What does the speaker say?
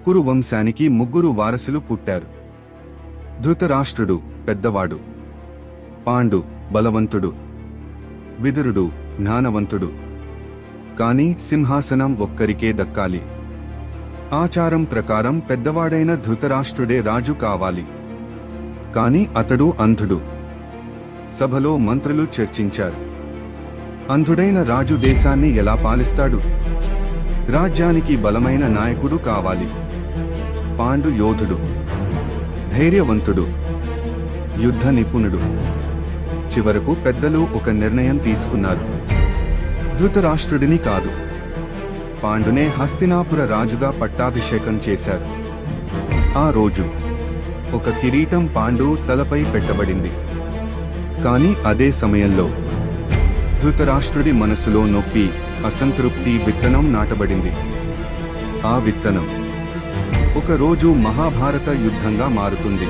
కురు వంశానికి ముగ్గురు వారసులు పుట్టారు. ధృతరాష్ట్రుడు పెద్దవాడు, పాండు బలవంతుడు, విదురుడు జ్ఞానవంతుడు. కాని సింహాసనం ఒక్కరికే దక్కాలి. ఆచారం ప్రకారం పెద్దవాడైన ధృతరాష్ట్రుడే రాజు కావాలి. కాని అతడు అంధుడు. సభలో మంత్రులు చర్చించారు. అంధుడైన రాజు దేశాన్ని ఎలా పాలిస్తాడు? రాజ్యానికి బలమైన నాయకుడు కావాలి. పాండు యోధుడు, ధైర్యవంతుడు, యుద్ధ నిపుణుడు. చివరకు పెద్దలు ఒక నిర్ణయం తీసుకున్నారు. ధృతరాష్ట్రుడిని కాదు, పాండునే హస్తినాపుర రాజుగా పట్టాభిషేకం చేశారు. ఆ రోజు ఒక కిరీటం పాండు తలపై పెట్టబడింది. కాని అదే సమయంలో ధృతరాష్ట్రుడి మనసులో నొప్పి, అసంతృప్తి విత్తనం నాటబడింది. ఆ విత్తనం ఒక రోజు మహాభారత యుద్ధంగా మారుతుంది.